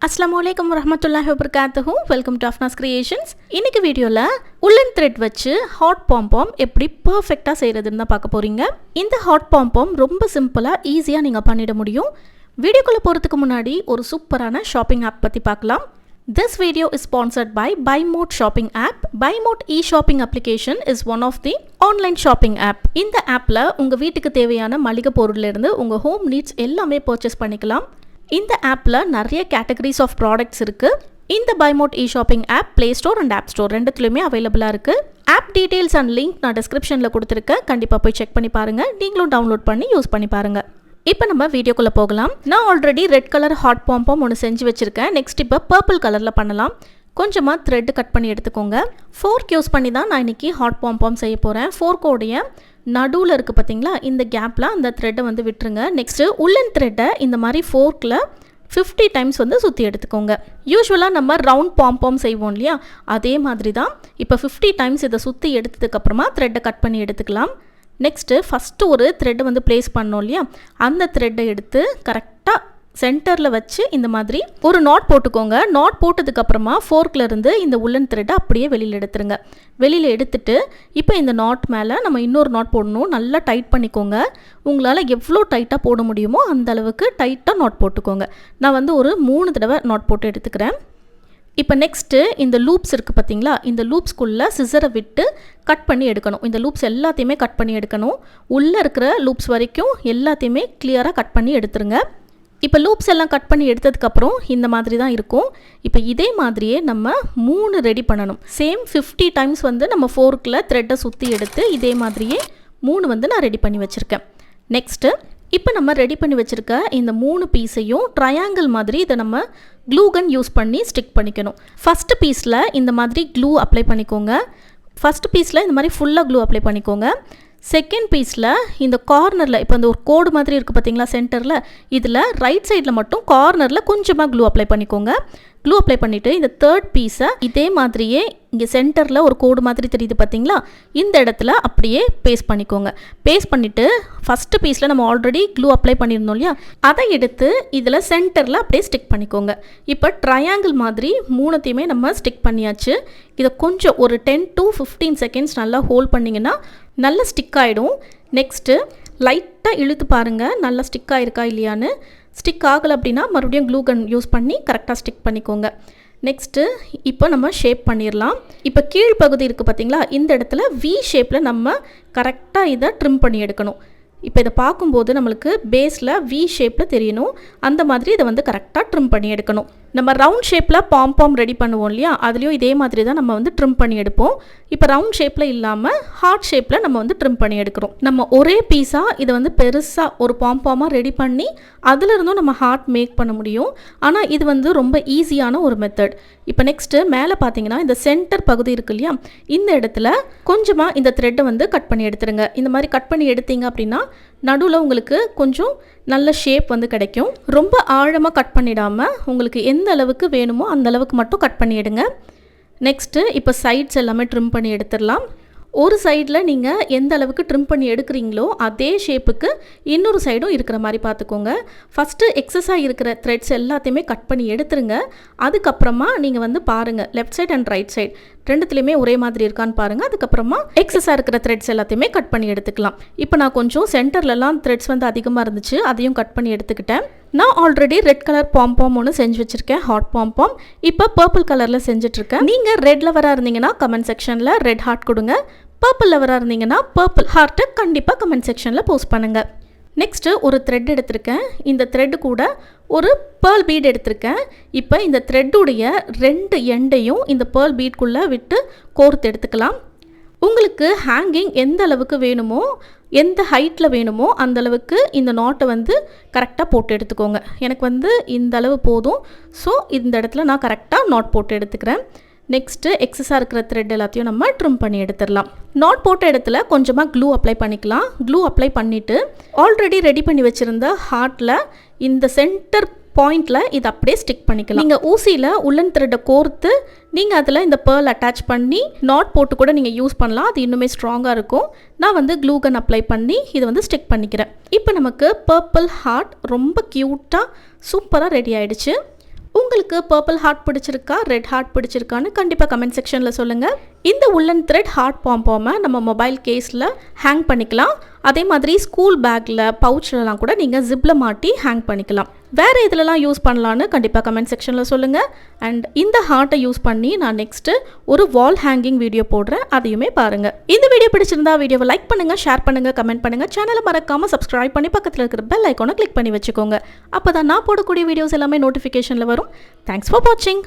அஸ்ஸலாமுஅலைக்கும் வரஹ்மத்துல்லாஹி வபரகாத்துஹு. Welcome to Afnas creations. இன்னைக்கு வீடியோவில் உள்ளன் த்ரெட் வச்சு ஹாட் பாம்பாம் எப்படி பர்ஃபெக்டாக செய்கிறதுன்னு தான் பார்க்க போகிறீங்க. இந்த ஹாட் பாம்பாம் ரொம்ப சிம்பிளாக ஈஸியாக நீங்கள் பண்ணிட முடியும். வீடியோக்குள்ளே போகிறதுக்கு முன்னாடி ஒரு சூப்பரான ஷாப்பிங் ஆப் பற்றி பார்க்கலாம். This video is sponsored by BuyMode shopping app. BuyMode e-shopping application is one of the online shopping app. இந்த ஆப்பில் உங்கள் வீட்டுக்கு தேவையான மளிகை பொருள்லேருந்து உங்கள் ஹோம் நீட்ஸ் எல்லாமே பர்ச்சேஸ் பண்ணிக்கலாம். இந்த ஆப்பில் நிறைய கேட்டகரிஸ் ஆஃப் ப்ராடக்ட்ஸ் இருக்குது. இந்த BuyMode e-shopping app Play Store and App Store ரெண்டுத்துலையுமே அவைலபிளாக இருக்குது. ஆப் டீட்டெயில்ஸ் அண்ட் லிங்க் நான் டிஸ்கிரிப்ஷனில் கொடுத்துருக்கேன். கண்டிப்பாக போய் செக் பண்ணி பாருங்கள். நீங்களும் டவுன்லோட் பண்ணி யூஸ் பண்ணி பாருங்கள். இப்போ நம்ம வீடியோக்குள்ளே போகலாம். நான் already red colour hot pom-pom ஒன்று செஞ்சு வச்சுருக்கேன். நெக்ஸ்ட் இப்போ பர்பிள் கலரில் பண்ணலாம். கொஞ்சமாக த்ரெட்டு கட் பண்ணி எடுத்துக்கோங்க. ஃபோர்க் யூஸ் பண்ணி தான் நான் இன்றைக்கி ஹாட் பாம்பாம் செய்ய போகிறேன். ஃபோர்க்கோடைய நடுவில் இருக்குது பார்த்தீங்களா, இந்த கேப்பில் அந்த த்ரெட்டை வந்து விட்டுருங்க. நெக்ஸ்ட்டு உள்ளன் த்ரெட்டை இந்த மாதிரி ஃபோர்க்கில் 50 டைம்ஸ் வந்து சுற்றி எடுத்துக்கோங்க. யூஸ்வலாக நம்ம ரவுண்ட் பாம்பாம் செய்வோம் இல்லையா, அதே மாதிரி தான். இப்போ 50 டைம்ஸ் இதை சுற்றி எடுத்ததுக்கப்புறமா த்ரெட்டை கட் பண்ணி எடுத்துக்கலாம். நெக்ஸ்ட்டு ஃபஸ்ட்டு ஒரு த்ரெட்டை வந்து ப்ளேஸ் பண்ணோம் இல்லையா, அந்த த்ரெட்டை எடுத்து கரெக்டாக சென்டரில் வச்சு இந்த மாதிரி ஒரு நாட் போட்டுக்கோங்க. நாட் போட்டதுக்கப்புறமா ஃபோர்க்கில் இருந்து இந்த உள்ளன் த்ரெட்டை அப்படியே வெளியில் எடுத்துருங்க. வெளியில் எடுத்துட்டு இப்போ இந்த நாட் மேலே நம்ம இன்னொரு நாட் போடணும். நல்லா டைட் பண்ணிக்கோங்க. உங்களால் எவ்வளோ டைட்டாக போட முடியுமோ அந்த அளவுக்கு டைட்டாக நாட் போட்டுக்கோங்க. நான் வந்து ஒரு 3 தடவை நாட் போட்டு எடுத்துக்கிறேன். இப்போ நெக்ஸ்ட்டு இந்த லூப்ஸ் இருக்குது பார்த்தீங்களா, இந்த லூப்ஸ்குள்ளே சிசரை விட்டு கட் பண்ணி எடுக்கணும். இந்த லூப்ஸ் எல்லாத்தையுமே கட் பண்ணி எடுக்கணும். உள்ளே இருக்கிற லூப்ஸ் வரைக்கும் எல்லாத்தையுமே கிளியராக கட் பண்ணி எடுத்துருங்க. இப்போ லூப்ஸ் எல்லாம் கட் பண்ணி எடுத்ததுக்கப்புறம் இந்த மாதிரி தான் இருக்கும். இப்போ இதே மாதிரியே நம்ம 3 ரெடி பண்ணணும். சேம் 50 டைம்ஸ் வந்து நம்ம ஃபோர்க்கில் த்ரெட்டை சுற்றி எடுத்து இதே மாதிரியே 3 வந்து நான் ரெடி பண்ணி வச்சுருக்கேன். நெக்ஸ்ட்டு இப்போ நம்ம ரெடி பண்ணி வச்சுருக்க இந்த 3 பீஸையும் ட்ரையாங்கிள் மாதிரி இதை நம்ம க்ளூ கன் யூஸ் பண்ணி ஸ்டிக் பண்ணிக்கணும். ஃபஸ்ட்டு பீஸில் இந்த மாதிரி க்ளூ அப்ளை பண்ணிக்கோங்க. ஃபஸ்ட்டு பீஸில் இந்த மாதிரி ஃபுல்லாக க்ளூ அப்ளை பண்ணிக்கோங்க. செகண்ட் பீஸில் இந்த கார்னரில் இப்போ அந்த ஒரு கோடு மாதிரி இருக்குது பார்த்தீங்களா சென்டரில், இதில் ரைட் சைடில் மட்டும் கார்னரில் கொஞ்சமாக க்ளூ அப்ளை பண்ணிக்கோங்க. க்ளூ அப்ளை பண்ணிவிட்டு இந்த தேர்ட் பீஸை இதே மாதிரியே இங்கே சென்டரில் ஒரு கோடு மாதிரி தெரியுது பார்த்தீங்களா, இந்த இடத்துல அப்படியே பேஸ்ட் பண்ணிக்கோங்க. பேஸ்ட் பண்ணிவிட்டு ஃபஸ்ட்டு பீஸில் நம்ம ஆல்ரெடி க்ளூ அப்ளை பண்ணியிருந்தோம் இல்லையா, அதை எடுத்து இதில் சென்டரில் அப்படியே ஸ்டிக் பண்ணிக்கோங்க. இப்போ ட்ரையாங்கிள் மாதிரி 3த்தையுமே நம்ம ஸ்டிக் பண்ணியாச்சு. இதை கொஞ்சம் ஒரு 10 to 15 செகண்ட்ஸ் நல்லா ஹோல்ட் பண்ணிங்கன்னா நல்லா ஸ்டிக் ஆகிடும். நெக்ஸ்ட்டு லைட்டாக இழுத்து பாருங்கள் நல்லா ஸ்டிக் ஆகிருக்கா இல்லையான்னு. ஸ்டிக் ஆகலை அப்படின்னா மறுபடியும் க்ளூ கன் யூஸ் பண்ணி கரெக்டாக ஸ்டிக் பண்ணிக்கோங்க. நெக்ஸ்ட்டு இப்போ நம்ம ஷேப் பண்ணிடலாம். இப்போ கீழ்ப்பகுதி இருக்குது பார்த்தீங்களா, இந்த இடத்துல வி ஷேப்பில் நம்ம கரெக்டாக இதை ட்ரிம் பண்ணி எடுக்கணும். இப்போ இதை பார்க்கும்போது நம்மளுக்கு பேஸில் வி ஷேப்பில் தெரியணும். அந்த மாதிரி இதை வந்து கரெக்டாக ட்ரிம் பண்ணி எடுக்கணும். நம்ம ரவுண்ட் ஷேப்பில் பாம்பாம் ரெடி பண்ணுவோம் இல்லையா, அதுலேயும் இதே மாதிரி தான் நம்ம வந்து ட்ரிம் பண்ணி எடுப்போம். இப்போ ரவுண்ட் ஷேப்பில் இல்லாமல் ஹார்ட் ஷேப்பில் நம்ம வந்து ட்ரிம் பண்ணி எடுக்கிறோம். நம்ம ஒரே பீஸாக இதை வந்து பெருசாக ஒரு பாம்பாமாக ரெடி பண்ணி அதிலிருந்தும் நம்ம ஹார்ட் மேக் பண்ண முடியும். ஆனால் இது வந்து ரொம்ப ஈஸியான ஒரு மெத்தட். இப்போ நெக்ஸ்ட்டு மேலே பார்த்தீங்கன்னா இந்த சென்டர் பகுதி இருக்கு இல்லையா, இந்த இடத்துல கொஞ்சமாக இந்த த்ரெட்டை வந்து கட் பண்ணி எடுத்துருங்க. இந்த மாதிரி கட் பண்ணி எடுத்தீங்க அப்படின்னா நடுவில் உங்களுக்கு கொஞ்சம் நல்ல ஷேப் வந்து கிடைக்கும். ரொம்ப ஆழமாக கட் பண்ணிடாமல் உங்களுக்கு எந்த அளவுக்கு வேணுமோ அந்த அளவுக்கு மட்டும் கட் பண்ணி எடுங்க. நெக்ஸ்ட்டு இப்போ சைட்ஸ் எல்லாமே ட்ரிம் பண்ணி எடுத்துடலாம். ஒரு சைடில் நீங்கள் எந்த அளவுக்கு ட்ரிம் பண்ணி எடுக்கிறீங்களோ அதே ஷேப்புக்கு இன்னொரு சைடும் இருக்கிற மாதிரி பார்த்துக்கோங்க. ஃபஸ்ட்டு எக்ஸஸாக இருக்கிற த்ரெட்ஸ் எல்லாத்தையுமே கட் பண்ணி எடுத்துருங்க. அதுக்கப்புறமா நீங்கள் வந்து பாருங்கள் left side and right side ரெண்டுத்துலேயுமே ஒரே மாதிரி இருக்கான்னு பாருங்கள். அதுக்கப்புறமா எக்ஸஸாக இருக்கிற த்ரெட்ஸ் எல்லாத்தையுமே கட் பண்ணி எடுத்துக்கலாம். இப்போ நான் கொஞ்சம் சென்டர்லலாம் த்ரெட்ஸ் வந்து அதிகமாக இருந்துச்சு, அதையும் கட் பண்ணி எடுத்துக்கிட்டேன். நான் ஆல்ரெடி ரெட் கலர் பாம்பாம் ஒன்று செஞ்சு வச்சுருக்கேன், ஹாட் பாம்பாம். இப்போ பர்பிள் கலரில் செஞ்சுட்ருக்கேன். நீங்கள் ரெட் லவராக இருந்தீங்கன்னா கமெண்ட் செக்ஷனில் ரெட் ஹார்ட் கொடுங்க. பர்பிள் லவராக இருந்தீங்கன்னா பர்பிள் ஹார்ட்டை கண்டிப்பாக கமெண்ட் செக்ஷனில் போஸ்ட் பண்ணுங்கள். நெக்ஸ்ட்டு ஒரு த்ரெட் எடுத்திருக்கேன். இந்த த்ரெட்டு கூட ஒரு பேர்ல் பீட் எடுத்திருக்கேன். இப்போ இந்த த்ரெட்டுடைய 2 எண்டையும் இந்த பேர்ல் பீட்குள்ளே விட்டு கோர்த்து எடுத்துக்கலாம். உங்களுக்கு ஹேங்கிங் எந்த அளவுக்கு வேணுமோ, எந்த ஹைட்டில் வேணுமோ அந்த அளவுக்கு இந்த நாட்டை வந்து கரெக்டாக போட்டு எடுத்துக்கோங்க. எனக்கு வந்து இந்த அளவு போதும். ஸோ இந்த இடத்துல நான் கரெக்டாக நாட் போட்டு எடுத்துக்கிறேன். நெக்ஸ்ட்டு எக்ஸஸாக இருக்கிற த்ரெட் எல்லாத்தையும் நம்ம ட்ரிம் பண்ணி எடுத்துடலாம். நாட் போட்ட இடத்துல கொஞ்சமாக க்ளூ அப்ளை பண்ணிக்கலாம். க்ளூ அப்ளை பண்ணிவிட்டு ஆல்ரெடி ரெடி பண்ணி வச்சுருந்த ஹார்ட்டில் இந்த சென்டர் பாயிண்டில் இதை அப்படியே ஸ்டிக் பண்ணிக்கலாம். நீங்கள் ஊசியில் உள்ளன் த்ரெட்டை கோர்த்து நீங்கள் அதில் இந்த பேர்ல் அட்டாச் பண்ணி நாட் போட்டு கூட நீங்கள் யூஸ் பண்ணலாம். அது இன்னுமே ஸ்ட்ராங்காக இருக்கும். நான் வந்து க்ளூ கன் அப்ளை பண்ணி இதை வந்து ஸ்டிக் பண்ணிக்கிறேன். இப்போ நமக்கு பர்பிள் ஹார்ட் ரொம்ப க்யூட்டாக சூப்பராக ரெடி ஆகிடுச்சு. உங்களுக்கு பர்பிள் ஹார்ட் பிடிச்சிருக்கா, ரெட் ஹார்ட் பிடிச்சிருக்கான்னு கண்டிப்பாக கமெண்ட் செக்ஷனில் சொல்லுங்கள். இந்த உள்ளன் த்ரெட் ஹார்ட் பாம்பாமை நம்ம மொபைல் கேஸில் ஹேங் பண்ணிக்கலாம். அதே மாதிரி ஸ்கூல் பேக்கில், பவுச்லலாம் கூட நீங்கள் ஜிப்பில் மாட்டி ஹேங் பண்ணிக்கலாம். வேறு இதிலலாம் யூஸ் பண்ணலான்னு கண்டிப்பாக கமெண்ட் செக்ஷனில் சொல்லுங்கள். அண்ட் இந்த ஹார்ட்டை யூஸ் பண்ணி நான் நெக்ஸ்ட்டு ஒரு வால் ஹேங்கிங் வீடியோ போடுறேன், அதையுமே பாருங்கள். இந்த வீடியோ பிடிச்சிருந்தா வீடியோவை லைக் பண்ணுங்கள், ஷேர் பண்ணுங்கள், கமெண்ட் பண்ணுங்கள். சேனலை மறக்காமல் சப்ஸ்கிரைப் பண்ணி பக்கத்தில் இருக்கிற பெல் ஐக்கானை கிளிக் பண்ணி வச்சுக்கோங்க. அப்போ தான் நான் போடக்கூடிய வீடியோஸ் எல்லாமே நோட்டிஃபிகேஷனில் வரும். தேங்க்ஸ் ஃபார் வாட்சிங்.